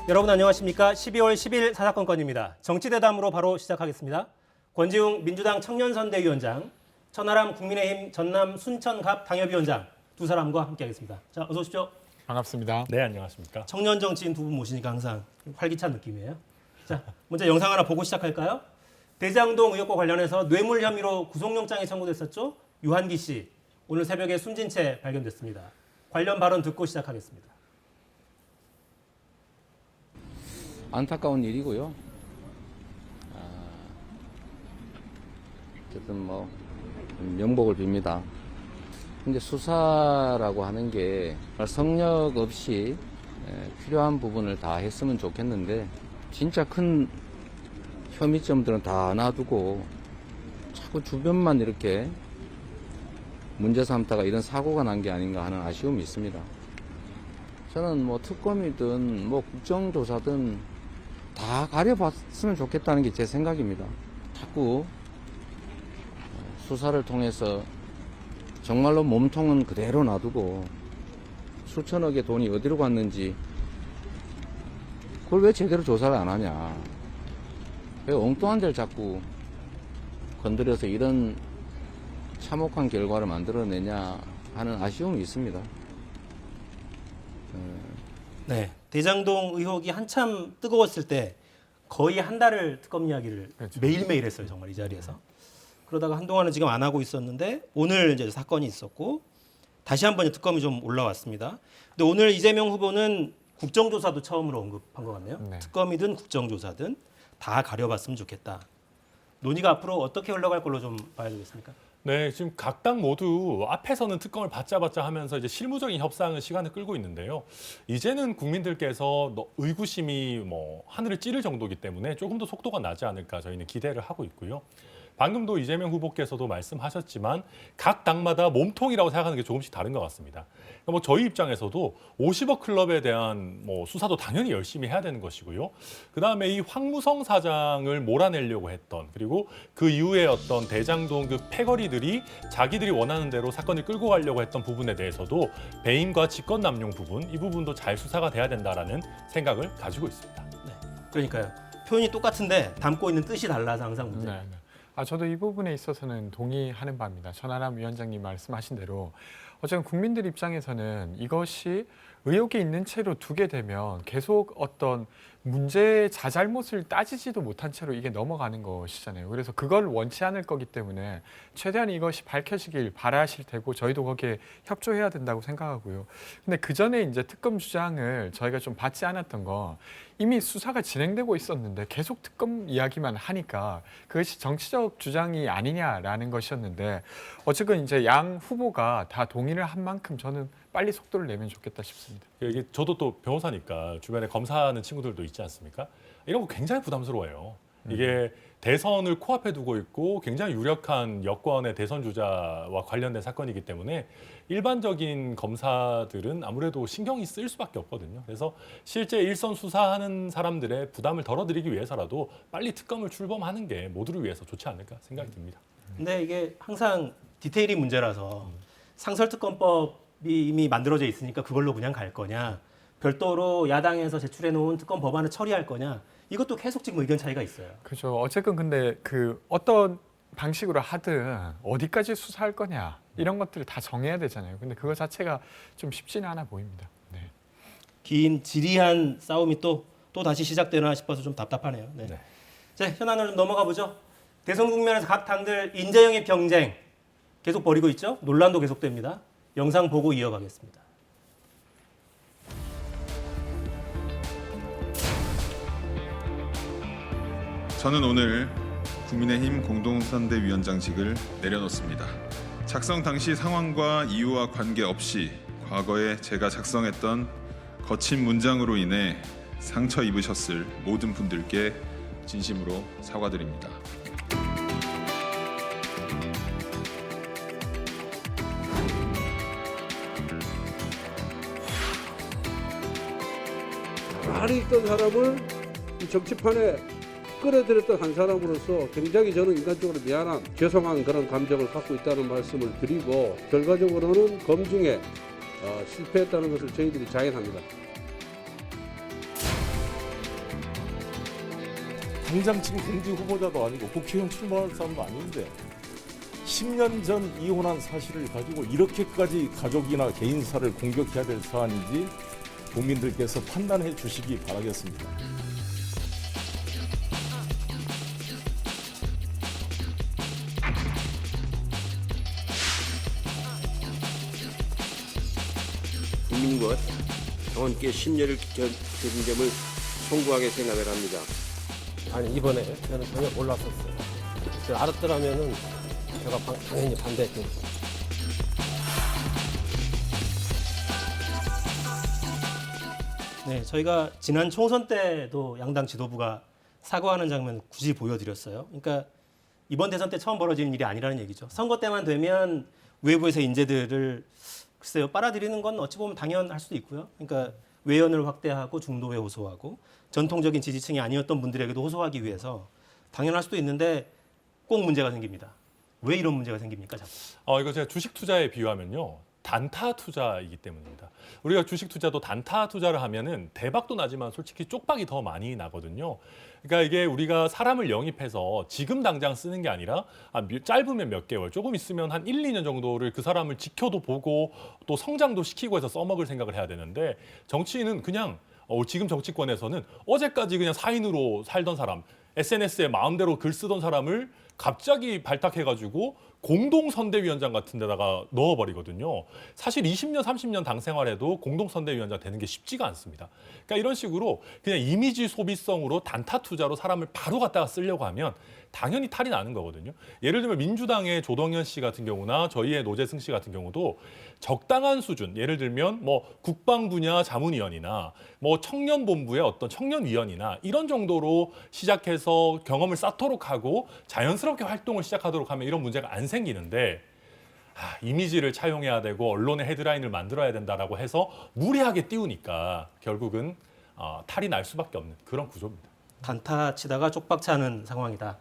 여러분 안녕하십니까? 12월 10일 사사건건입니다. 정치대담으로 바로 시작하겠습니다. 권지웅 민주당 청년선대위원장, 천하람 국민의힘 전남 순천갑 당협위원장 두 사람과 함께하겠습니다. 자, 어서 오십시오. 반갑습니다. 네, 안녕하십니까. 청년 정치인 두 분 모시니까 항상 활기찬 느낌이에요. 자, 먼저 영상 하나 보고 시작할까요? 대장동 의혹과 관련해서 뇌물 혐의로 구속영장이 청구됐었죠. 유한기 씨, 오늘 새벽에 숨진 채 발견됐습니다. 관련 발언 듣고 시작하겠습니다. 안타까운 일이고요. 어쨌든 뭐 명복을 빕니다. 근데 수사라고 하는 게 성역 없이 필요한 부분을 다 했으면 좋겠는데 진짜 큰 혐의점들은 다 놔두고 자꾸 주변만 이렇게 문제 삼다가 이런 사고가 난 게 아닌가 하는 아쉬움이 있습니다. 저는 뭐 특검이든 뭐 국정조사든 다 가려봤으면 좋겠다는 게 제 생각입니다. 자꾸 수사를 통해서 정말로 몸통은 그대로 놔두고 수천억의 돈이 어디로 갔는지 그걸 왜 제대로 조사를 안 하냐. 왜 엉뚱한 데를 자꾸 건드려서 이런 참혹한 결과를 만들어내냐 하는 아쉬움이 있습니다. 네, 대장동 의혹이 한참 뜨거웠을 때 거의 한 달을 특검 이야기를 그렇죠. 매일매일 했어요. 정말 이 자리에서. 그러다가 한동안은 지금 안 하고 있었는데 오늘 이제 사건이 있었고 다시 한번 특검이 좀 올라왔습니다. 근데 오늘 이재명 후보는 국정조사도 처음으로 언급한 것 같네요. 네. 특검이든 국정조사든 다 가려봤으면 좋겠다. 논의가 앞으로 어떻게 흘러갈 걸로 좀 봐야 되겠습니까? 네, 지금 각 당 모두 앞에서는 특검을 받자 하면서 이제 실무적인 협상을 시간을 끌고 있는데요. 이제는 국민들께서 의구심이 뭐 하늘을 찌를 정도이기 때문에 조금 더 속도가 나지 않을까 저희는 기대를 하고 있고요. 방금도 이재명 후보께서도 말씀하셨지만 각 당마다 몸통이라고 생각하는 게 조금씩 다른 것 같습니다. 그러니까 뭐 저희 입장에서도 50억 클럽에 대한 뭐 수사도 당연히 열심히 해야 되는 것이고요. 그다음에 이 황무성 사장을 몰아내려고 했던 그리고 그 이후에 어떤 대장동 그 패거리들이 자기들이 원하는 대로 사건을 끌고 가려고 했던 부분에 대해서도 배임과 직권남용 부분 이 부분도 잘 수사가 돼야 된다라는 생각을 가지고 있습니다. 네, 그러니까요. 표현이 똑같은데 담고 있는 뜻이 달라서 항상 문제. 네, 네. 저도 이 부분에 있어서는 동의하는 바입니다. 천하람 위원장님 말씀하신 대로 어쨌든 국민들 입장에서는 이것이 의혹이 있는 채로 두게 되면 계속 어떤 문제의 자잘못을 따지지도 못한 채로 이게 넘어가는 것이잖아요. 그래서 그걸 원치 않을 거기 때문에 최대한 이것이 밝혀지길 바라실 테고 저희도 거기에 협조해야 된다고 생각하고요. 근데 그 전에 이제 특검 주장을 저희가 좀 받지 않았던 거 이미 수사가 진행되고 있었는데 계속 특검 이야기만 하니까 그것이 정치적 주장이 아니냐라는 것이었는데 어쨌든 이제 양 후보가 다 동의를 한 만큼 저는 빨리 속도를 내면 좋겠다 싶습니다. 이게 저도 또 변호사니까 주변에 검사하는 친구들도 있지 않습니까? 이런 거 굉장히 부담스러워요. 이게 대선을 코앞에 두고 있고 굉장히 유력한 여권의 대선 주자와 관련된 사건이기 때문에 일반적인 검사들은 아무래도 신경이 쓰일 수밖에 없거든요. 그래서 실제 일선 수사하는 사람들의 부담을 덜어드리기 위해서라도 빨리 특검을 출범하는 게 모두를 위해서 좋지 않을까 생각이 듭니다. 근데 이게 항상 디테일이 문제라서 상설특검법이 이미 만들어져 있으니까 그걸로 그냥 갈 거냐, 별도로 야당에서 제출해 놓은 특검 법안을 처리할 거냐, 이것도 계속 지금 의견 차이가 있어요. 그렇죠. 어쨌든 근데 그 어떤 방식으로 하든 어디까지 수사할 거냐 이런 것들을 다 정해야 되잖아요. 근데 그거 자체가 좀 쉽지는 않아 보입니다. 네. 긴 지리한 싸움이 또 다시 시작되나 싶어서 좀 답답하네요. 네. 네. 자, 현안으로 좀 넘어가 보죠. 대선 국면에서 각 당들 인재영입 경쟁 계속 벌이고 있죠. 논란도 계속됩니다. 영상 보고 이어가겠습니다. 저는 오늘 국민의힘 공동선대위원장직을 내려놓습니다. 작성 당시 상황과 이유와 관계없이 과거에 제가 작성했던 거친 문장으로 인해 상처 입으셨을 모든 분들께 진심으로 사과드립니다. 많이 있던 사람을 이 정치판에 끌어들였던 한 사람으로서 굉장히 저는 인간적으로 미안한 죄송한 그런 감정을 갖고 있다는 말씀을 드리고 결과적으로는 검증에 실패했다는 것을 저희들이 자인합니다. 당장 지금 공직 후보자도 아니고 국회의원 출마할 사람도 아닌데 10년 전 이혼한 사실을 가지고 이렇게까지 가족이나 개인사를 공격해야 될 사안인지 국민들께서 판단해 주시기 바라겠습니다. 국민과 당원께 신뢰를 기울인 점을 송구하게 생각을 합니다. 아니 이번에 저는 전혀 몰랐었어요. 제가 알았더라면은 제가 당연히 반대했겠죠. 네, 저희가 지난 총선 때도 양당 지도부가 사과하는 장면을 굳이 보여드렸어요. 그러니까 이번 대선 때 처음 벌어지는 일이 아니라는 얘기죠. 선거 때만 되면 외부에서 인재들을 글쎄요 빨아들이는 건 어찌 보면 당연할 수도 있고요. 그러니까 외연을 확대하고 중도에 호소하고 전통적인 지지층이 아니었던 분들에게도 호소하기 위해서 당연할 수도 있는데 꼭 문제가 생깁니다. 왜 이런 문제가 생깁니까? 자꾸? 이거 제가 주식 투자에 비유하면요. 단타 투자이기 때문입니다. 우리가 주식 투자도 단타 투자를 하면은 대박도 나지만 솔직히 쪽박이 더 많이 나거든요. 그러니까 이게 우리가 사람을 영입해서 지금 당장 쓰는 게 아니라 짧으면 몇 개월, 조금 있으면 한 1, 2년 정도를 그 사람을 지켜도 보고 또 성장도 시키고 해서 써먹을 생각을 해야 되는데 정치인은 그냥 지금 정치권에서는 어제까지 그냥 사인으로 살던 사람, SNS에 마음대로 글 쓰던 사람을 갑자기 발탁해가지고 공동선대위원장 같은 데다가 넣어버리거든요. 사실 20년, 30년 당 생활해도 공동선대위원장 되는 게 쉽지가 않습니다. 그러니까 이런 식으로 그냥 이미지 소비성으로 단타 투자로 사람을 바로 갖다가 쓰려고 하면 당연히 탈이 나는 거거든요. 예를 들면 민주당의 조동연 씨 같은 경우나 저희의 노재승 씨 같은 경우도 적당한 수준, 예를 들면 뭐 국방 분야 자문위원이나 뭐 청년본부의 어떤 청년위원이나 이런 정도로 시작해서 경험을 쌓도록 하고 자연스럽게 활동을 시작하도록 하면 이런 문제가 안 생기는데 이미지를 차용해야 되고 언론의 헤드라인을 만들어야 된다라고 해서 무리하게 띄우니까 결국은 탈이 날 수밖에 없는 그런 구조입니다. 단타 치다가 쪽박 차는 상황이다.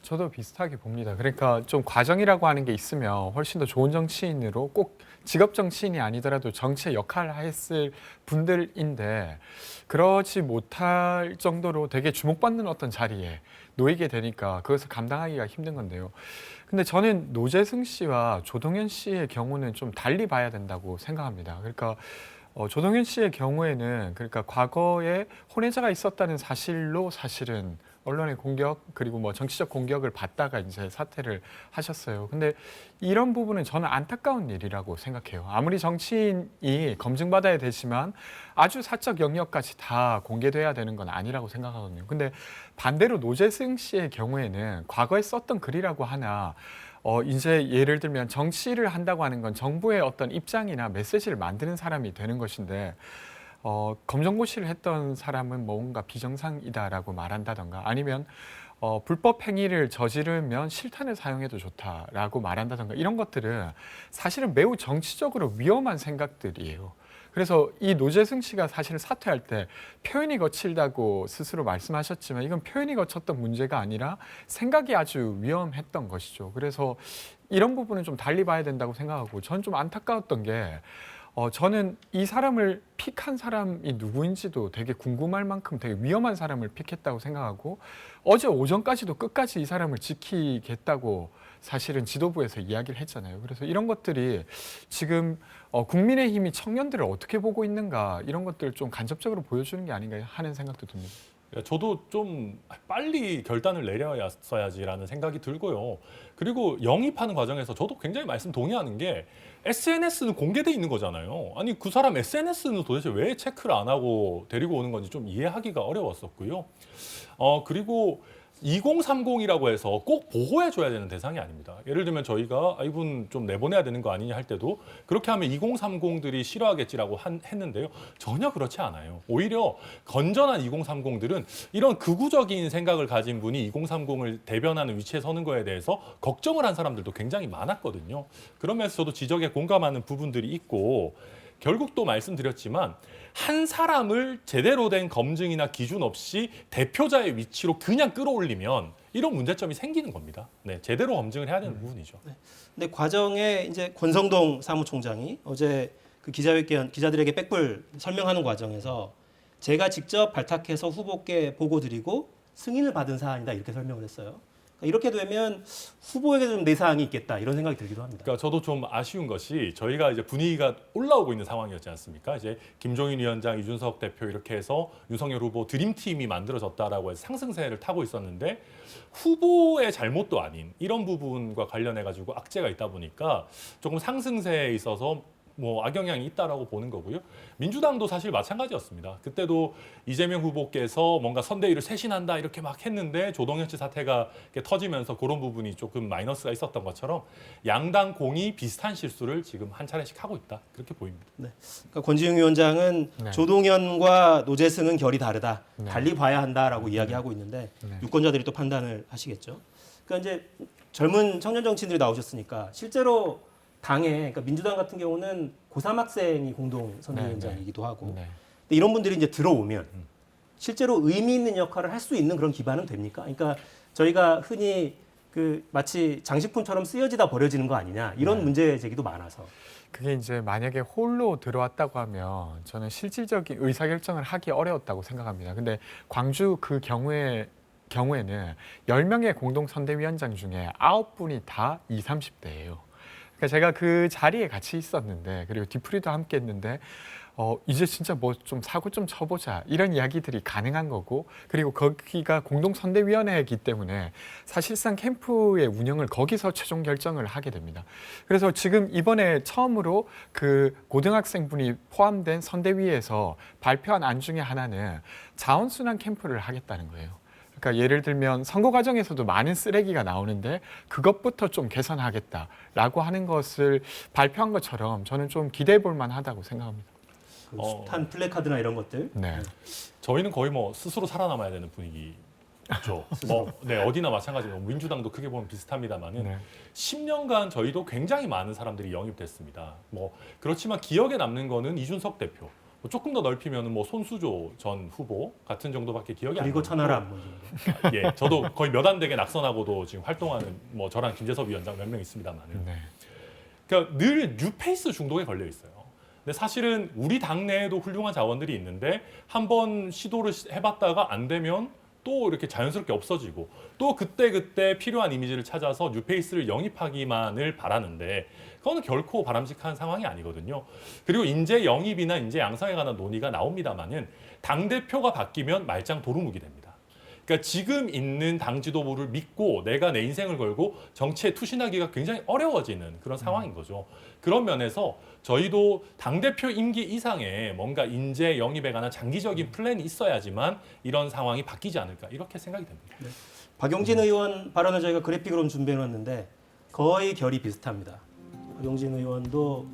저도 비슷하게 봅니다. 그러니까 좀 과정이라고 하는 게 있으면 훨씬 더 좋은 정치인으로 꼭 직업 정치인이 아니더라도 정치의 역할을 했을 분들인데 그러지 못할 정도로 되게 주목받는 어떤 자리에 놓이게 되니까 그것을 감당하기가 힘든 건데요. 근데 저는 노재승 씨와 조동연 씨의 경우는 좀 달리 봐야 된다고 생각합니다. 그러니까 조동연 씨의 경우에는 그러니까 과거에 혼외자가 있었다는 사실로 사실은 언론의 공격 그리고 뭐 정치적 공격을 받다가 이제 사퇴를 하셨어요. 근데 이런 부분은 저는 안타까운 일이라고 생각해요. 아무리 정치인이 검증받아야 되지만 아주 사적 영역까지 다 공개돼야 되는 건 아니라고 생각하거든요. 근데 반대로 노재승 씨의 경우에는 과거에 썼던 글이라고 하나 이제 예를 들면 정치를 한다고 하는 건 정부의 어떤 입장이나 메시지를 만드는 사람이 되는 것인데 검정고시를 했던 사람은 뭔가 비정상이다라고 말한다던가 아니면 불법 행위를 저지르면 실탄을 사용해도 좋다라고 말한다던가 이런 것들은 사실은 매우 정치적으로 위험한 생각들이에요. 그래서 이 노재승 씨가 사실 사퇴할 때 표현이 거칠다고 스스로 말씀하셨지만 이건 표현이 거쳤던 문제가 아니라 생각이 아주 위험했던 것이죠. 그래서 이런 부분은 좀 달리 봐야 된다고 생각하고 저는 좀 안타까웠던 게 저는 이 사람을 픽한 사람이 누구인지도 되게 궁금할 만큼 되게 위험한 사람을 픽했다고 생각하고 어제 오전까지도 끝까지 이 사람을 지키겠다고 사실은 지도부에서 이야기를 했잖아요. 그래서 이런 것들이 지금 국민의힘이 청년들을 어떻게 보고 있는가 이런 것들을 좀 간접적으로 보여주는 게 아닌가 하는 생각도 듭니다. 저도 좀 빨리 결단을 내렸어야지라는 생각이 들고요. 그리고 영입하는 과정에서 저도 굉장히 말씀 동의하는 게 SNS는 공개돼 있는 거잖아요. 아니 그 사람 SNS는 도대체 왜 체크를 안 하고 데리고 오는 건지 좀 이해하기가 어려웠었고요. 그리고 2030이라고 해서 꼭 보호해줘야 되는 대상이 아닙니다. 예를 들면 저희가 이분 좀 내보내야 되는 거 아니냐 할 때도 그렇게 하면 2030들이 싫어하겠지라고 했는데요. 전혀 그렇지 않아요. 오히려 건전한 2030들은 이런 극우적인 생각을 가진 분이 2030을 대변하는 위치에 서는 거에 대해서 걱정을 한 사람들도 굉장히 많았거든요. 그러면서 저도 지적에 공감하는 부분들이 있고 결국 또 말씀드렸지만 한 사람을 제대로 된 검증이나 기준 없이 대표자의 위치로 그냥 끌어올리면 이런 문제점이 생기는 겁니다. 네, 제대로 검증을 해야 되는 부분이죠. 네. 근데 과정에 이제 권성동 사무총장이 어제 그 기자회견 기자들에게 빽불 설명하는 과정에서 제가 직접 발탁해서 후보께 보고 드리고 승인을 받은 사안이다 이렇게 설명을 했어요. 그러니까 이렇게 되면 후보에게 좀 내사항이 있겠다 이런 생각이 들기도 합니다. 그러니까 저도 좀 아쉬운 것이 저희가 이제 분위기가 올라오고 있는 상황이었지 않습니까? 이제 김종인 위원장, 이준석 대표 이렇게 해서 윤석열 후보 드림팀이 만들어졌다라고 해서 상승세를 타고 있었는데 후보의 잘못도 아닌 이런 부분과 관련해 가지고 악재가 있다 보니까 조금 상승세에 있어서 뭐 악영향이 있다라고 보는 거고요. 민주당도 사실 마찬가지였습니다. 그때도 이재명 후보께서 뭔가 선대위를 쇄신한다 이렇게 막 했는데 조동현 씨 사태가 이렇게 터지면서 그런 부분이 조금 마이너스가 있었던 것처럼 양당 공이 비슷한 실수를 지금 한 차례씩 하고 있다 그렇게 보입니다. 그러니까 권지웅 위원장은 네. 조동현과 노재승은 결이 다르다, 네. 달리 봐야 한다라고 이야기하고 있는데 네. 유권자들이 또 판단을 하시겠죠. 그러니까 이제 젊은 청년 정치인들이 나오셨으니까 실제로 당에 그러니까 민주당 같은 경우는 고3 학생이 공동 선대위원장이기도 하고 네. 근데 이런 분들이 이제 들어오면 실제로 의미 있는 역할을 할 수 있는 그런 기반은 됩니까? 그러니까 저희가 흔히 그 마치 장식품처럼 쓰여지다 버려지는 거 아니냐 이런 문제 제기도 많아서 그게 이제 만약에 홀로 들어왔다고 하면 저는 실질적인 의사결정을 하기 어려웠다고 생각합니다. 근데 광주 그 경우에는 10명의 공동선대위원장 중에 9분이 다 20, 30대예요. 그러니까 제가 그 자리에 같이 있었는데 그리고 뒤풀이도 함께 했는데 이제 진짜 뭐 좀 사고 좀 쳐보자 이런 이야기들이 가능한 거고 그리고 거기가 공동선대위원회이기 때문에 사실상 캠프의 운영을 거기서 최종 결정을 하게 됩니다. 그래서 지금 이번에 처음으로 그 고등학생분이 포함된 선대위에서 발표한 안 중에 하나는 자원순환 캠프를 하겠다는 거예요. 그러니까 예를 들면 선거 과정에서도 많은 쓰레기가 나오는데 그것부터 좀 개선하겠다라고 하는 것을 발표한 것처럼 저는 좀 기대해 볼 만하다고 생각합니다. 그 숱한 플래카드나 이런 것들 네. 저희는 거의 뭐 스스로 살아남아야 되는 분위기죠. 네, 어디나 마찬가지로 민주당도 크게 보면 비슷합니다만은 네. 10년간 저희도 굉장히 많은 사람들이 영입됐습니다. 뭐 그렇지만 기억에 남는 거는 이준석 대표. 조금 더 넓히면은 뭐 손수조 전 후보 같은 정도밖에 기억이 안 나고 그리고 천하람 뭐 예, 저도 거의 몇 안 되게 낙선하고도 지금 활동하는 뭐 저랑 김재섭 위원장 몇 명 있습니다만은 네. 그러니까 늘 뉴페이스 중독에 걸려 있어요. 근데 사실은 우리 당내에도 훌륭한 자원들이 있는데 한번 시도를 해봤다가 안 되면 또 이렇게 자연스럽게 없어지고 또 그때 필요한 이미지를 찾아서 뉴페이스를 영입하기만을 바라는데 그거는 결코 바람직한 상황이 아니거든요. 그리고 인재 영입이나 인재 양성에 관한 논의가 나옵니다만은 당대표가 바뀌면 말짱 도루묵이 됩니다. 그러니까 지금 있는 당 지도부를 믿고 내가 내 인생을 걸고 정치에 투신하기가 굉장히 어려워지는 그런 상황인 거죠. 그런 면에서 저희도 당대표 임기 이상의 뭔가 인재 영입에 관한 장기적인 플랜이 있어야지만 이런 상황이 바뀌지 않을까 이렇게 생각이 됩니다. 박용진 의원 발언을 저희가 그래픽으로 준비해 놨는데 거의 결이 비슷합니다. 박용진 의원도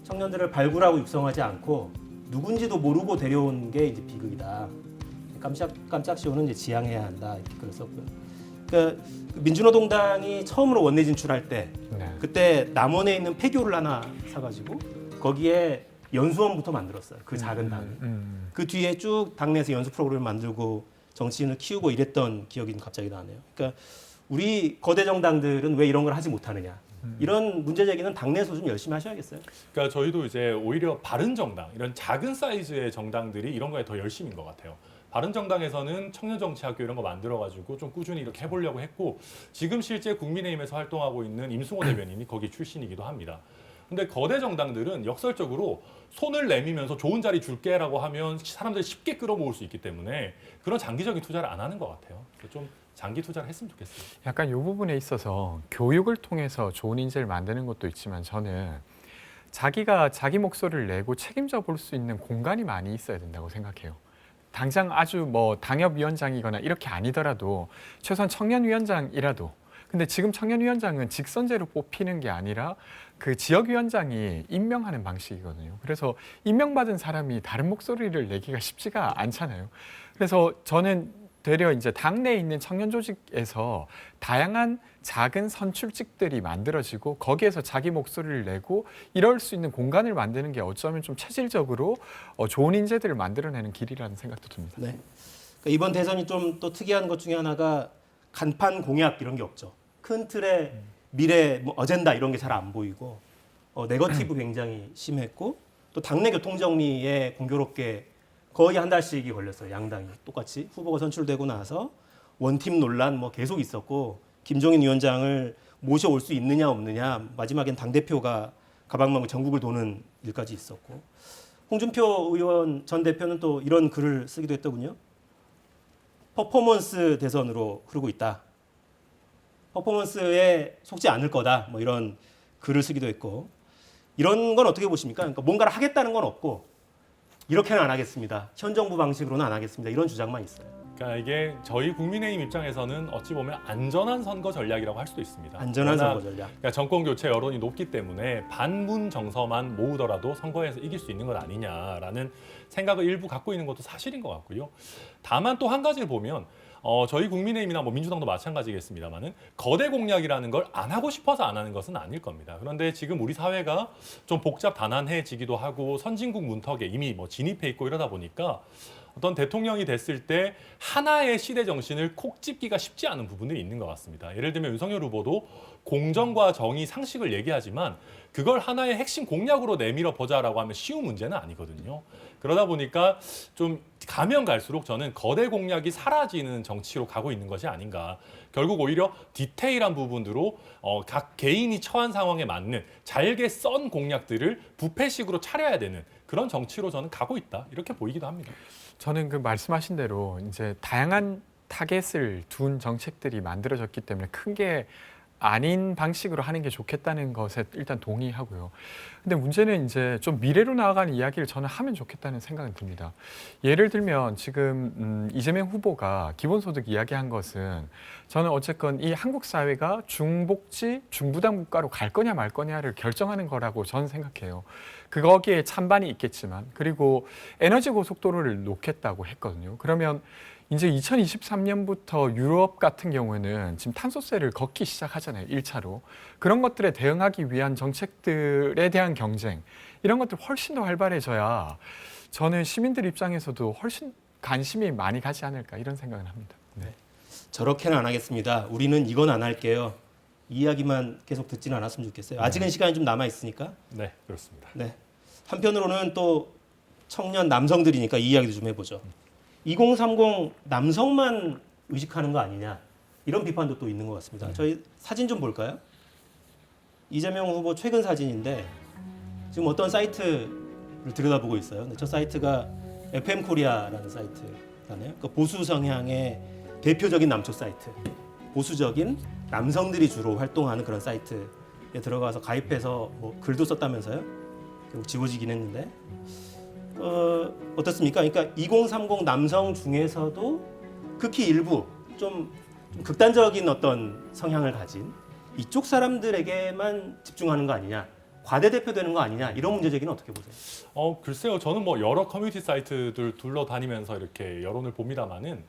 청년들을 발굴하고 육성하지 않고 누군지도 모르고 데려온 게 이제 비극이다. 깜짝 쇼는 이제 지양해야 한다 이렇게 그랬었고요. 그러니까 민주노동당이 처음으로 원내 진출할 때 네. 그때 남원에 있는 폐교를 하나 사가지고 거기에 연수원부터 만들었어요. 그 작은 당을. 그 뒤에 쭉 당내에서 연수 프로그램을 만들고 정치인을 키우고 이랬던 기억이 갑자기 나네요. 그러니까 우리 거대 정당들은 왜 이런 걸 하지 못하느냐. 이런 문제 제기는 당내에서 좀 열심히 하셔야겠어요. 그러니까 저희도 이제 오히려 바른정당 이런 작은 사이즈의 정당들이 이런 거에 더 열심인 것 같아요. 바른정당에서는 청년정치학교 이런 거 만들어가지고 좀 꾸준히 이렇게 해보려고 했고 지금 실제 국민의힘에서 활동하고 있는 임승호 대변인이 거기 출신이기도 합니다. 근데 거대 정당들은 역설적으로 손을 내밀면서 좋은 자리 줄게라고 하면 사람들이 쉽게 끌어모을 수 있기 때문에 그런 장기적인 투자를 안 하는 것 같아요. 좀 장기 투자를 했으면 좋겠어요. 약간 이 부분에 있어서 교육을 통해서 좋은 인재를 만드는 것도 있지만 저는 자기가 자기 목소리를 내고 책임져 볼 수 있는 공간이 많이 있어야 된다고 생각해요. 당장 아주 뭐 당협위원장이거나 이렇게 아니더라도 최소한 청년위원장이라도 근데 지금 청년위원장은 직선제로 뽑히는 게 아니라 그 지역위원장이 임명하는 방식이거든요. 그래서 임명받은 사람이 다른 목소리를 내기가 쉽지가 않잖아요. 그래서 저는 되려 이제 당내에 있는 청년 조직에서 다양한 작은 선출직들이 만들어지고 거기에서 자기 목소리를 내고 이럴 수 있는 공간을 만드는 게 어쩌면 좀 체질적으로 좋은 인재들을 만들어내는 길이라는 생각도 듭니다. 네. 그러니까 이번 대선이 좀 또 특이한 것 중에 하나가 간판 공약 이런 게 없죠. 큰 틀의 미래 뭐 어젠다 이런 게 잘 안 보이고 네거티브 굉장히 심했고 또 당내 교통정리에 공교롭게 거의 한 달씩이 걸렸어요. 양당이 똑같이 후보가 선출되고 나서 원팀 논란 뭐 계속 있었고 김종인 위원장을 모셔올 수 있느냐 없느냐 마지막엔 당대표가 가방만고 전국을 도는 일까지 있었고 홍준표 의원 전 대표는 또 이런 글을 쓰기도 했더군요. 퍼포먼스 대선으로 흐르고 있다. 퍼포먼스에 속지 않을 거다. 뭐 이런 글을 쓰기도 했고 이런 건 어떻게 보십니까? 그러니까 뭔가를 하겠다는 건 없고 이렇게는 안 하겠습니다. 현 정부 방식으로는 안 하겠습니다. 이런 주장만 있어요. 그러니까 이게 저희 국민의힘 입장에서는 어찌 보면 안전한 선거 전략이라고 할 수도 있습니다. 안전한 워낙 선거 전략. 그러니까 정권 교체 여론이 높기 때문에 반문 정서만 모으더라도 선거에서 이길 수 있는 것 아니냐라는 생각을 일부 갖고 있는 것도 사실인 것 같고요. 다만 또 한 가지를 보면 저희 국민의힘이나 뭐 민주당도 마찬가지겠습니다만은 거대 공약이라는 걸 안 하고 싶어서 안 하는 것은 아닐 겁니다. 그런데 지금 우리 사회가 좀 복잡 단안해지기도 하고 선진국 문턱에 이미 뭐 진입해 있고 이러다 보니까 어떤 대통령이 됐을 때 하나의 시대 정신을 콕 집기가 쉽지 않은 부분들이 있는 것 같습니다. 예를 들면 윤석열 후보도 공정과 정의, 상식을 얘기하지만 그걸 하나의 핵심 공약으로 내밀어 보자라고 하면 쉬운 문제는 아니거든요. 그러다 보니까 좀 가면 갈수록 저는 거대 공약이 사라지는 정치로 가고 있는 것이 아닌가. 결국 오히려 디테일한 부분으로 각 개인이 처한 상황에 맞는 잘게 썬 공약들을 부패식으로 차려야 되는 그런 정치로 저는 가고 있다. 이렇게 보이기도 합니다. 저는 그 말씀하신 대로 이제 다양한 타겟을 둔 정책들이 만들어졌기 때문에 큰 게 아닌 방식으로 하는 게 좋겠다는 것에 일단 동의하고요. 근데 문제는 이제 좀 미래로 나아가는 이야기를 저는 하면 좋겠다는 생각이 듭니다. 예를 들면 지금 이재명 후보가 기본소득 이야기한 것은 저는 어쨌건 이 한국 사회가 중복지, 중부담 국가로 갈 거냐 말 거냐를 결정하는 거라고 저는 생각해요. 거기에 찬반이 있겠지만 그리고 에너지 고속도로를 놓겠다고 했거든요. 그러면 이제 2023년부터 유럽 같은 경우에는 지금 탄소세를 걷기 시작하잖아요. 1차로. 그런 것들에 대응하기 위한 정책들에 대한 경쟁 이런 것들 훨씬 더 활발해져야 저는 시민들 입장에서도 훨씬 관심이 많이 가지 않을까 이런 생각을 합니다. 네. 저렇게는 안 하겠습니다. 우리는 이건 안 할게요. 이 이야기만 계속 듣지는 않았으면 좋겠어요. 아직은 시간이 좀 남아 있으니까. 네, 그렇습니다. 네. 한편으로는 또 청년 남성들이니까 이 이야기도 좀 해보죠. 2030 남성만 의식하는 거 아니냐 이런 비판도 또 있는 것 같습니다. 저희 사진 좀 볼까요? 이재명 후보 최근 사진인데 지금 어떤 사이트를 들여다보고 있어요. 근데 저 사이트가 FM 코리아라는 사이트잖아요. 그러니까 보수 성향의 대표적인 남초 사이트, 보수적인 남성들이 주로 활동하는 그런 사이트에 들어가서 가입해서 뭐 글도 썼다면서요. 결국 지워지긴 했는데. 어떻습니까? 그러니까 2030 남성 중에서도 극히 일부 좀 극단적인 어떤 성향을 가진 이쪽 사람들에게만 집중하는 거 아니냐, 과대대표되는 거 아니냐 이런 문제 제기는 어떻게 보세요? 글쎄요. 저는 뭐 여러 커뮤니티 사이트들 둘러다니면서 이렇게 여론을 봅니다만은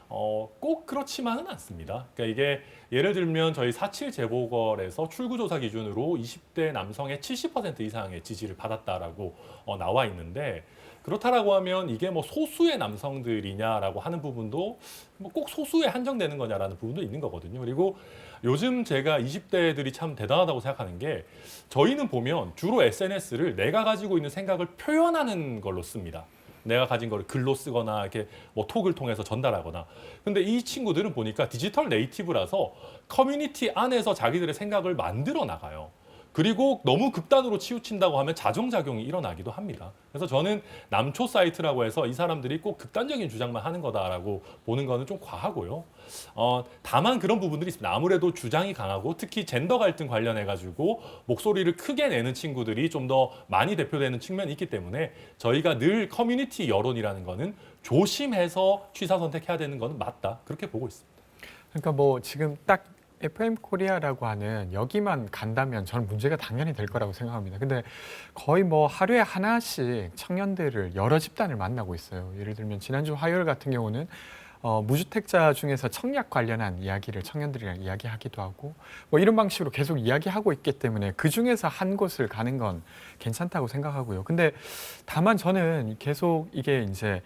꼭 그렇지만은 않습니다. 그러니까 이게 예를 들면 저희 4.7 재보궐에서 출구조사 기준으로 20대 남성의 70% 이상의 지지를 받았다라고 나와 있는데 그렇다라고 하면 이게 뭐 소수의 남성들이냐라고 하는 부분도 뭐 꼭 소수에 한정되는 거냐라는 부분도 있는 거거든요. 그리고 요즘 제가 20대들이 참 대단하다고 생각하는 게 저희는 보면 주로 SNS를 내가 가지고 있는 생각을 표현하는 걸로 씁니다. 내가 가진 거를 글로 쓰거나 이렇게 뭐 톡을 통해서 전달하거나. 근데 이 친구들은 보니까 디지털 네이티브라서 커뮤니티 안에서 자기들의 생각을 만들어 나가요. 그리고 너무 극단으로 치우친다고 하면 자정작용이 일어나기도 합니다. 그래서 저는 남초 사이트라고 해서 이 사람들이 꼭 극단적인 주장만 하는 거다라고 보는 거는 좀 과하고요. 다만 그런 부분들이 있습니다. 아무래도 주장이 강하고 특히 젠더 갈등 관련해가지고 목소리를 크게 내는 친구들이 좀 더 많이 대표되는 측면이 있기 때문에 저희가 늘 커뮤니티 여론이라는 거는 조심해서 취사 선택해야 되는 거는 맞다. 그렇게 보고 있습니다. 그러니까 뭐 지금 딱 FM 코리아라고 하는 여기만 간다면 저는 문제가 당연히 될 거라고 생각합니다. 근데 거의 뭐 하루에 하나씩 청년들을 여러 집단을 만나고 있어요. 예를 들면 지난주 화요일 같은 경우는 무주택자 중에서 청약 관련한 이야기를 청년들이랑 이야기하기도 하고 뭐 이런 방식으로 계속 이야기하고 있기 때문에 그 중에서 한 곳을 가는 건 괜찮다고 생각하고요. 근데 다만 저는 계속 이게 이제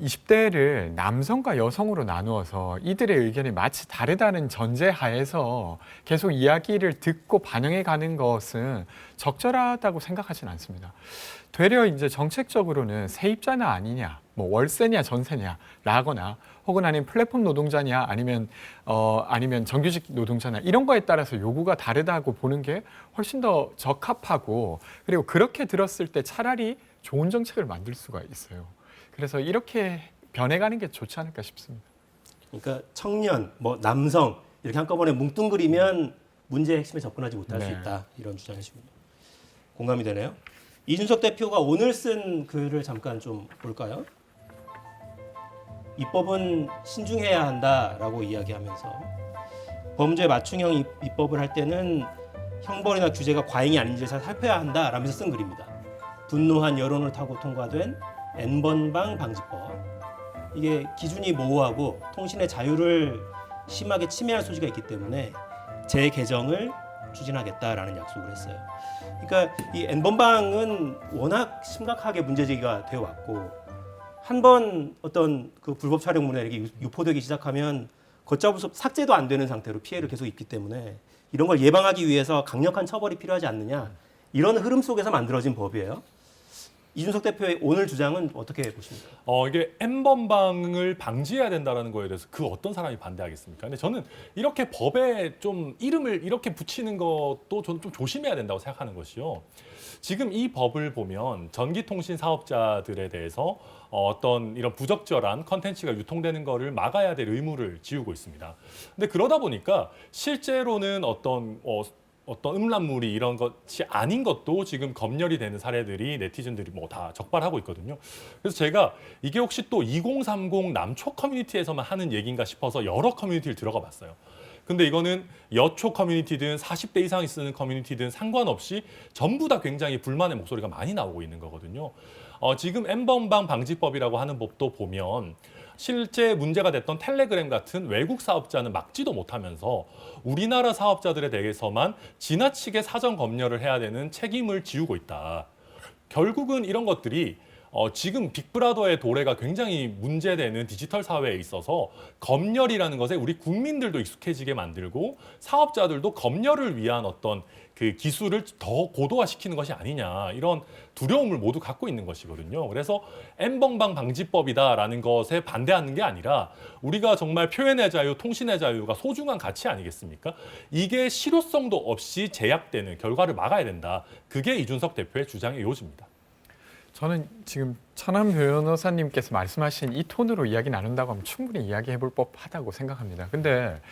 20대를 남성과 여성으로 나누어서 이들의 의견이 마치 다르다는 전제하에서 계속 이야기를 듣고 반영해 가는 것은 적절하다고 생각하지는 않습니다. 되려 이제 정책적으로는 세입자냐 아니냐, 뭐 월세냐 전세냐라거나 혹은 아니면 플랫폼 노동자냐 아니면 정규직 노동자냐 이런 거에 따라서 요구가 다르다고 보는 게 훨씬 더 적합하고 그리고 그렇게 들었을 때 차라리 좋은 정책을 만들 수가 있어요. 그래서 이렇게 변해가는 게 좋지 않을까 싶습니다. 그러니까 청년, 뭐 남성 이렇게 한꺼번에 뭉뚱그리면 문제의 핵심에 접근하지 못할 수 네. 있다. 이런 주장이시군요. 공감이 되네요. 이준석 대표가 오늘 쓴 글을 잠깐 좀 볼까요? 입법은 신중해야 한다라고 이야기하면서 범죄 맞춤형 입법을 할 때는 형벌이나 규제가 과잉이 아닌지를 잘 살펴야 한다라면서 쓴 글입니다. 분노한 여론을 타고 통과된 N번방 방지법. 이게 기준이 모호하고 통신의 자유를 심하게 침해할 소지가 있기 때문에 재개정을 추진하겠다라는 약속을 했어요. 그러니까 이 N번방은 워낙 심각하게 문제제기가 되어 왔고 한 번 어떤 그 불법 촬영물에 이렇게 유포되기 시작하면 걷잡을 삭제도 안 되는 상태로 피해를 계속 입기 때문에 이런 걸 예방하기 위해서 강력한 처벌이 필요하지 않느냐 이런 흐름 속에서 만들어진 법이에요. 이준석 대표의 오늘 주장은 어떻게 보십니까? 이게 N번방을 방지해야 된다는 거에 대해서 그 어떤 사람이 반대하겠습니까? 근데 저는 이렇게 법에 좀 이름을 이렇게 붙이는 것도 저는 좀 조심해야 된다고 생각하는 것이요. 지금 이 법을 보면 전기통신 사업자들에 대해서 어떤 이런 부적절한 컨텐츠가 유통되는 거를 막아야 될 의무를 지우고 있습니다. 근데 그러다 보니까 실제로는 어떤 음란물이 이런 것이 아닌 것도 지금 검열이 되는 사례들이 네티즌들이 뭐 다 적발하고 있거든요. 그래서 제가 이게 혹시 또 2030 남초 커뮤니티에서만 하는 얘기인가 싶어서 여러 커뮤니티를 들어가 봤어요. 근데 이거는 여초 커뮤니티든 40대 이상이 쓰는 커뮤니티든 상관없이 전부 다 굉장히 불만의 목소리가 많이 나오고 있는 거거든요. 지금 N번방 방지법이라고 하는 법도 보면 실제 문제가 됐던 텔레그램 같은 외국 사업자는 막지도 못하면서 우리나라 사업자들에 대해서만 지나치게 사전 검열을 해야 되는 책임을 지우고 있다. 결국은 이런 것들이 지금 빅브라더의 도래가 굉장히 문제되는 디지털 사회에 있어서 검열이라는 것에 우리 국민들도 익숙해지게 만들고 사업자들도 검열을 위한 어떤 그 기술을 더 고도화시키는 것이 아니냐 이런 두려움을 모두 갖고 있는 것이거든요. 그래서 N번방 방지법이다라는 것에 반대하는 게 아니라 우리가 정말 표현의 자유, 통신의 자유가 소중한 가치 아니겠습니까? 이게 실효성도 없이 제약되는 결과를 막아야 된다. 그게 이준석 대표의 주장의 요지입니다. 저는 지금 천안 변호사님께서 말씀하신 이 톤으로 이야기 나눈다고 하면 충분히 이야기해 볼 법하다고 생각합니다. 근데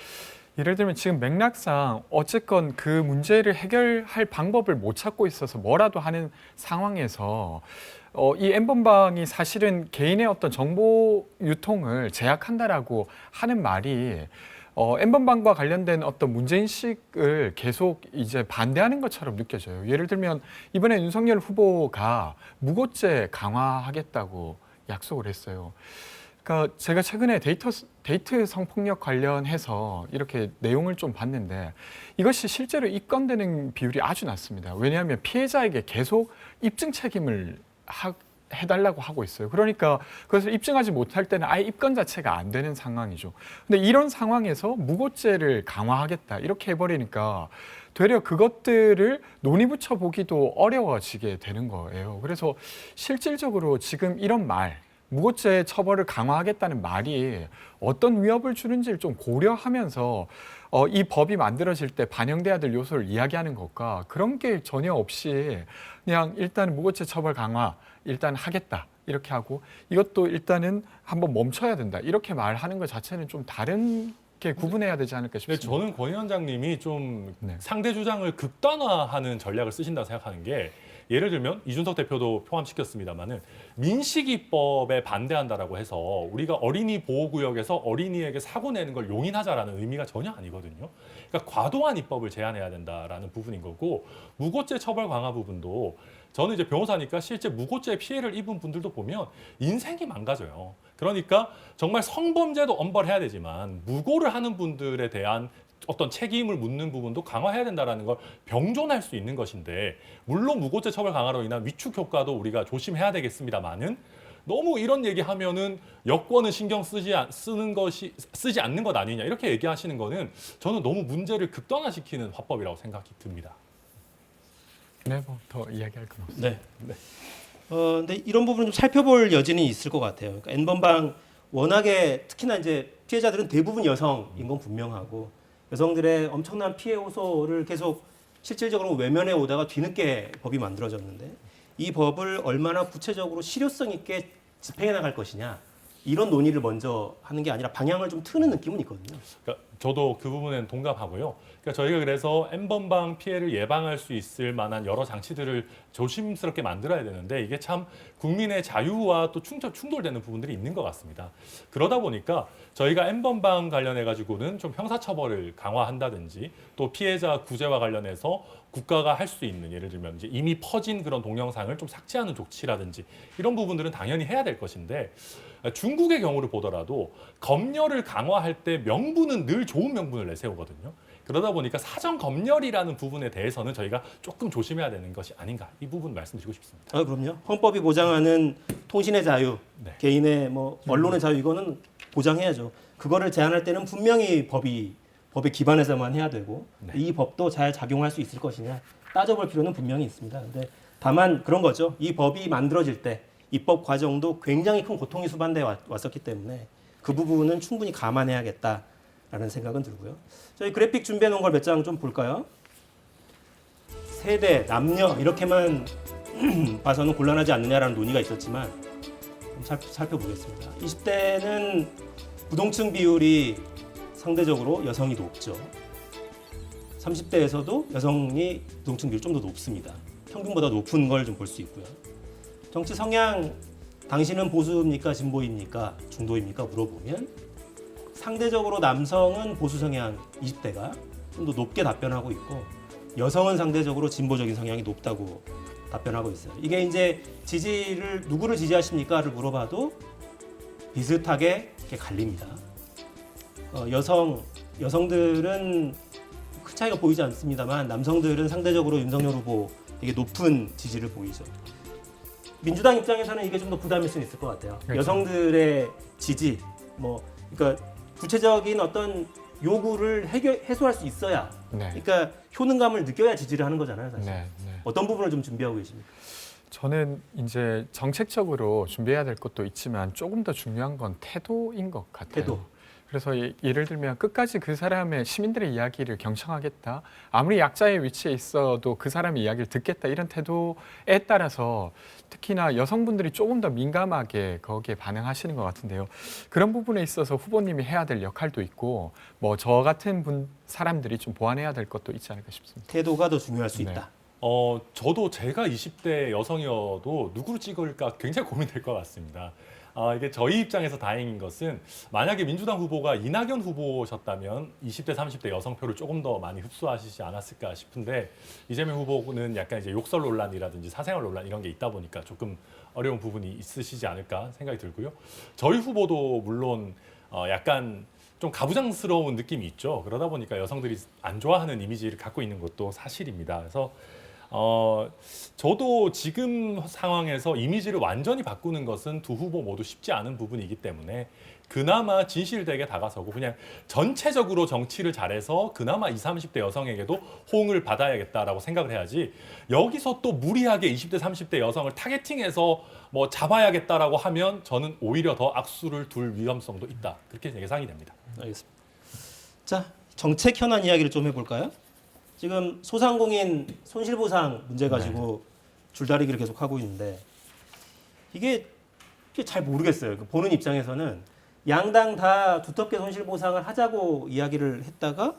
예를 들면 지금 맥락상 어쨌건 그 문제를 해결할 방법을 못 찾고 있어서 뭐라도 하는 상황에서 이 N번방이 사실은 개인의 어떤 정보 유통을 제약한다라고 하는 말이 N번방과 관련된 어떤 문제인식을 계속 이제 반대하는 것처럼 느껴져요. 예를 들면 이번에 윤석열 후보가 무고죄 강화하겠다고 약속을 했어요. 그러니까 제가 최근에 데이트 성폭력 관련해서 이렇게 내용을 좀 봤는데 이것이 실제로 입건되는 비율이 아주 낮습니다. 왜냐하면 피해자에게 계속 입증 책임을 해달라고 하고 있어요. 그러니까 그것을 입증하지 못할 때는 아예 입건 자체가 안 되는 상황이죠. 근데 이런 상황에서 무고죄를 강화하겠다 이렇게 해버리니까 되려 그것들을 논의붙여 보기도 어려워지게 되는 거예요. 그래서 실질적으로 지금 이런 무고죄 처벌을 강화하겠다는 말이 어떤 위협을 주는지를 좀 고려하면서 이 법이 만들어질 때 반영돼야 될 요소를 이야기하는 것과 그런 게 전혀 없이 그냥 일단 무고죄 처벌 강화 일단 하겠다 이렇게 하고 이것도 일단은 한번 멈춰야 된다 이렇게 말하는 것 자체는 좀 다른 게 구분해야 되지 않을까 싶습니다. 저는 권 위원장님이 좀 네. 상대 주장을 극단화하는 전략을 쓰신다고 생각하는 게 예를 들면 이준석 대표도 포함시켰습니다마는 민식이법에 반대한다라고 해서 우리가 어린이 보호구역에서 어린이에게 사고 내는 걸 용인하자라는 의미가 전혀 아니거든요. 그러니까 과도한 입법을 제한해야 된다라는 부분인 거고 무고죄 처벌 강화 부분도 저는 이제 변호사니까 실제 무고죄 피해를 입은 분들도 보면 인생이 망가져요. 그러니까 정말 성범죄도 엄벌해야 되지만 무고를 하는 분들에 대한 어떤 책임을 묻는 부분도 강화해야 된다는 걸 병존할 수 있는 것인데 물론 무고죄 처벌 강화로 인한 위축 효과도 우리가 조심해야 되겠습니다만은 너무 이런 얘기하면은 여권은 신경 쓰지 않는 것 아니냐 이렇게 얘기하시는 거는 저는 너무 문제를 극단화시키는 화법이라고 생각이 듭니다. 네, 뭐 더 이야기할 건 없습니다. 네. 근데 이런 부분은 좀 살펴볼 여지는 있을 것 같아요. 그러니까 N번방 워낙에 특히나 이제 피해자들은 대부분 여성인 건 분명하고 여성들의 엄청난 피해 호소를 계속 실질적으로 외면해 오다가 뒤늦게 법이 만들어졌는데 이 법을 얼마나 구체적으로 실효성 있게 집행해 나갈 것이냐 이런 논의를 먼저 하는 게 아니라 방향을 좀 트는 느낌은 있거든요. 그러니까 저도 그 부분엔 동감하고요. 그러니까 저희가 그래서 N번방 피해를 예방할 수 있을 만한 여러 장치들을 조심스럽게 만들어야 되는데 이게 참 국민의 자유와 또 충돌되는 부분들이 있는 것 같습니다. 그러다 보니까 저희가 N번방 관련해 가지고는 좀 형사처벌을 강화한다든지 또 피해자 구제와 관련해서 국가가 할 수 있는 예를 들면 이제 이미 퍼진 그런 동영상을 좀 삭제하는 조치라든지 이런 부분들은 당연히 해야 될 것인데 중국의 경우를 보더라도 검열을 강화할 때 명분은 늘 좋은 명분을 내세우거든요. 그러다 보니까 사전 검열이라는 부분에 대해서는 저희가 조금 조심해야 되는 것이 아닌가 이 부분 말씀드리고 싶습니다. 그럼요. 헌법이 보장하는 통신의 자유, 네. 개인의 뭐 언론의 자유 이거는 보장해야죠. 그거를 제한할 때는 분명히 법에 기반해서만 해야 되고 네. 이 법도 잘 작용할 수 있을 것이냐 따져볼 필요는 분명히 있습니다. 근데 다만 그런 거죠. 이 법이 만들어질 때 입법 과정도 굉장히 큰 고통이 수반돼 왔었기 때문에 그 부분은 충분히 감안해야겠다라는 생각은 들고요. 저희 그래픽 준비해 놓은 걸 몇 장 좀 볼까요? 세대, 남녀 이렇게만 봐서는 곤란하지 않느냐라는 논의가 있었지만 좀 살펴보겠습니다. 20대는 부동층 비율이 상대적으로 여성이 높죠. 30대에서도 여성이 부동층 비율 좀 더 높습니다. 평균보다 높은 걸 좀 볼 수 있고요. 정치 성향 당신은 보수입니까 진보입니까 중도입니까 물어보면 상대적으로 남성은 보수 성향 20대가 좀 더 높게 답변하고 있고 여성은 상대적으로 진보적인 성향이 높다고 답변하고 있어요. 이게 이제 지지를 누구를 지지하십니까를 물어봐도 비슷하게 이렇게 갈립니다. 여성들은 큰 차이가 보이지 않습니다만 남성들은 상대적으로 윤석열 후보 되게 높은 지지를 보이죠. 민주당 입장에서는 이게 좀 더 부담일 수 있을 것 같아요. 그렇죠. 여성들의 지지, 그러니까 구체적인 어떤 요구를 해소할 수 있어야, 네. 그러니까 효능감을 느껴야 지지를 하는 거잖아요, 사실. 네, 네. 어떤 부분을 좀 준비하고 계십니까? 저는 이제 정책적으로 준비해야 될 것도 있지만 조금 더 중요한 건 태도인 것 같아요. 태도. 그래서 예를 들면 끝까지 그 사람의 시민들의 이야기를 경청하겠다. 아무리 약자의 위치에 있어도 그 사람의 이야기를 듣겠다. 이런 태도에 따라서 특히나 여성분들이 조금 더 민감하게 거기에 반응하시는 것 같은데요. 그런 부분에 있어서 후보님이 해야 될 역할도 있고 뭐 저 같은 사람들이 좀 보완해야 될 것도 있지 않을까 싶습니다. 태도가 더 중요할 수 네. 있다. 저도 제가 20대 여성이어도 누구를 찍을까 굉장히 고민될 것 같습니다. 이게 저희 입장에서 다행인 것은 만약에 민주당 후보가 이낙연 후보셨다면 20대, 30대 여성표를 조금 더 많이 흡수하시지 않았을까 싶은데 이재명 후보는 약간 이제 욕설 논란이라든지 사생활 논란 이런 게 있다 보니까 조금 어려운 부분이 있으시지 않을까 생각이 들고요. 저희 후보도 물론 약간 좀 가부장스러운 느낌이 있죠. 그러다 보니까 여성들이 안 좋아하는 이미지를 갖고 있는 것도 사실입니다. 그래서 저도 지금 상황에서 이미지를 완전히 바꾸는 것은 두 후보 모두 쉽지 않은 부분이기 때문에 그나마 진실되게 다가서고 그냥 전체적으로 정치를 잘해서 그나마 20, 30대 여성에게도 호응을 받아야겠다라고 생각을 해야지 여기서 또 무리하게 20대, 30대 여성을 타겟팅해서 뭐 잡아야겠다라고 하면 저는 오히려 더 악수를 둘 위험성도 있다. 그렇게 예상이 됩니다. 알겠습니다. 자, 정책 현안 이야기를 좀 해볼까요? 지금 소상공인 손실보상 문제 가지고 줄다리기를 계속 하고 있는데 이게 잘 모르겠어요. 보는 입장에서는 양당 다 두텁게 손실보상을 하자고 이야기를 했다가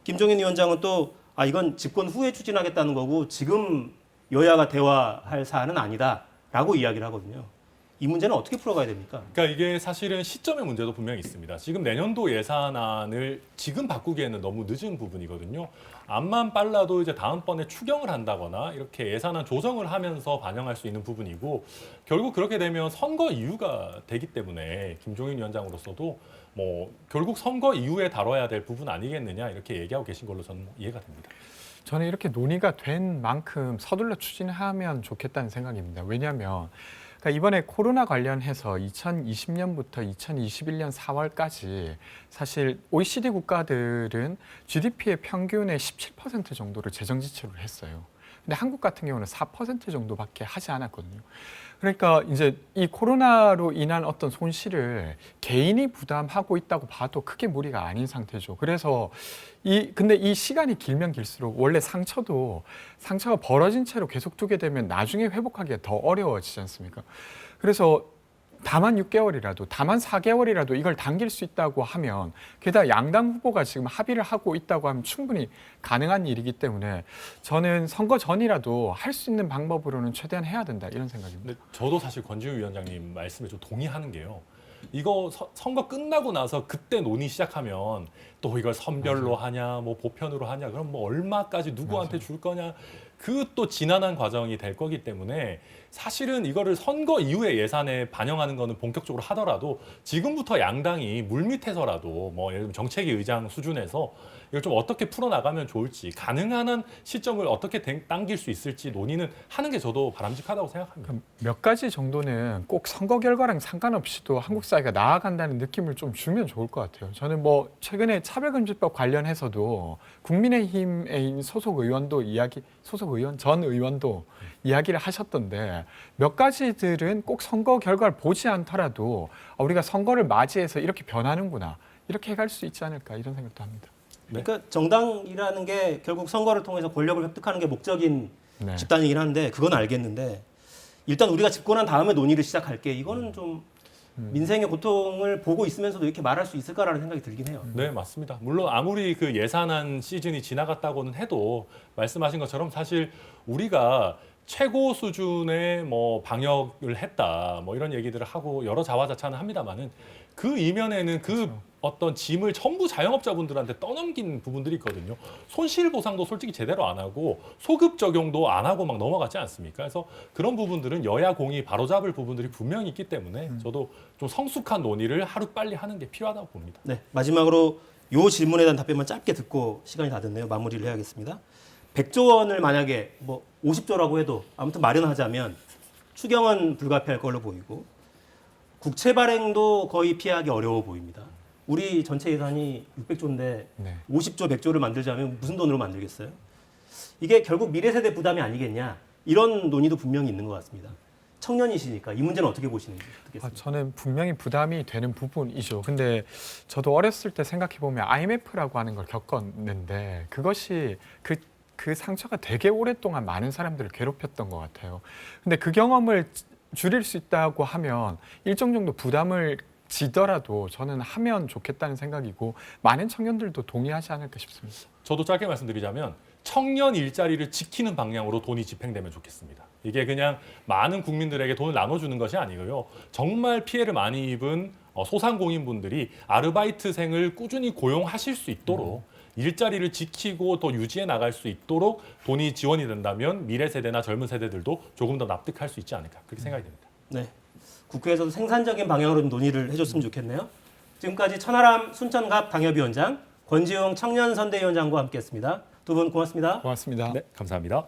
김종인 위원장은 또 이건 집권 후에 추진하겠다는 거고 지금 여야가 대화할 사안은 아니다라고 이야기를 하거든요. 이 문제는 어떻게 풀어가야 됩니까? 그러니까 이게 사실은 시점의 문제도 분명히 있습니다. 지금 내년도 예산안을 지금 바꾸기에는 너무 늦은 부분이거든요. 암만 빨라도 이제 다음번에 추경을 한다거나 이렇게 예산안 조정을 하면서 반영할 수 있는 부분이고 결국 그렇게 되면 선거 이유가 되기 때문에 김종인 위원장으로서도 뭐 결국 선거 이후에 다뤄야 될 부분 아니겠느냐 이렇게 얘기하고 계신 걸로 저는 이해가 됩니다. 저는 이렇게 논의가 된 만큼 서둘러 추진하면 좋겠다는 생각입니다. 왜냐하면 이번에 코로나 관련해서 2020년부터 2021년 4월까지 사실 OECD 국가들은 GDP의 평균의 17% 정도를 재정 지출을 했어요. 근데 한국 같은 경우는 4% 정도밖에 하지 않았거든요. 그러니까 이제 이 코로나로 인한 어떤 손실을 개인이 부담하고 있다고 봐도 크게 무리가 아닌 상태죠. 그래서 근데 이 시간이 길면 길수록 원래 상처가 벌어진 채로 계속 두게 되면 나중에 회복하기가 더 어려워지지 않습니까? 그래서 다만 6개월이라도, 다만 4개월이라도 이걸 당길 수 있다고 하면, 게다가 양당 후보가 지금 합의를 하고 있다고 하면 충분히 가능한 일이기 때문에 저는 선거 전이라도 할 수 있는 방법으로는 최대한 해야 된다, 이런 생각입니다. 근데 저도 사실 권지우 위원장님 말씀에 좀 동의하는 게요. 이거 선거 끝나고 나서 그때 논의 시작하면 또 이걸 선별로 하냐, 뭐 보편으로 하냐, 그럼 뭐 얼마까지 누구한테 줄 거냐, 그 또 지난한 과정이 될 거기 때문에 사실은 이거를 선거 이후에 예산에 반영하는 거는 본격적으로 하더라도 지금부터 양당이 물밑에서라도 뭐 예를 들면 정책위 의장 수준에서 이걸 좀 어떻게 풀어나가면 좋을지, 가능한 한 시점을 어떻게 당길 수 있을지 논의는 하는 게 저도 바람직하다고 생각합니다. 몇 가지 정도는 꼭 선거 결과랑 상관없이도 한국 사회가 나아간다는 느낌을 좀 주면 좋을 것 같아요. 저는 뭐 최근에 차별금지법 관련해서도 국민의힘의 소속 의원도 전 의원도 이야기를 하셨던데, 몇 가지들은 꼭 선거 결과를 보지 않더라도 우리가 선거를 맞이해서 이렇게 변하는구나, 이렇게 갈 수 있지 않을까, 이런 생각도 합니다. 그러니까 정당이라는 게 결국 선거를 통해서 권력을 획득하는 게 목적인 네. 집단이긴 한데, 그건 알겠는데 일단 우리가 집권한 다음에 논의를 시작할게, 이거는 좀 민생의 고통을 보고 있으면서도 이렇게 말할 수 있을까라는 생각이 들긴 해요. 네, 맞습니다. 물론 아무리 그 예산안 시즌이 지나갔다고는 해도 말씀하신 것처럼 사실 우리가 최고 수준의 뭐 방역을 했다, 뭐 이런 얘기들을 하고 여러 자화자찬을 합니다만은 그 이면에는 그 어떤 짐을 전부 자영업자분들한테 떠넘긴 부분들이 있거든요. 손실 보상도 솔직히 제대로 안 하고 소급 적용도 안 하고 막 넘어갔지 않습니까? 그래서 그런 부분들은 여야 공이 바로잡을 부분들이 분명히 있기 때문에 저도 좀 성숙한 논의를 하루빨리 하는 게 필요하다고 봅니다. 네, 마지막으로 이 질문에 대한 답변만 짧게 듣고 시간이 다 됐네요. 마무리를 해야겠습니다. 100조 원을 만약에 뭐 50조라고 해도 아무튼 마련하자면 추경은 불가피할 걸로 보이고, 국채 발행도 거의 피하기 어려워 보입니다. 우리 전체 예산이 600조인데 네. 50조, 100조를 만들자면 무슨 돈으로 만들겠어요? 이게 결국 미래 세대 부담이 아니겠냐, 이런 논의도 분명히 있는 것 같습니다. 청년이시니까 이 문제는 어떻게 보시는지 듣겠습니다. 저는 분명히 부담이 되는 부분이죠. 근데 저도 어렸을 때 생각해 보면 IMF라고 하는 걸 겪었는데, 그것이 그 상처가 되게 오랫동안 많은 사람들을 괴롭혔던 것 같아요. 근데 그 경험을 줄일 수 있다고 하면 일정 정도 부담을 지더라도 저는 하면 좋겠다는 생각이고, 많은 청년들도 동의하지 않을까 싶습니다. 저도 짧게 말씀드리자면 청년 일자리를 지키는 방향으로 돈이 집행되면 좋겠습니다. 이게 그냥 많은 국민들에게 돈을 나눠주는 것이 아니고요. 정말 피해를 많이 입은 소상공인분들이 아르바이트생을 꾸준히 고용하실 수 있도록 일자리를 지키고 또 유지해 나갈 수 있도록 돈이 지원이 된다면 미래 세대나 젊은 세대들도 조금 더 납득할 수 있지 않을까, 그렇게 생각이 됩니다. 네, 국회에서도 생산적인 방향으로 좀 논의를 해줬으면 좋겠네요. 지금까지 천하람 순천갑 당협위원장, 권지웅 청년선대위원장과 함께했습니다. 두 분 고맙습니다. 고맙습니다. 네, 감사합니다.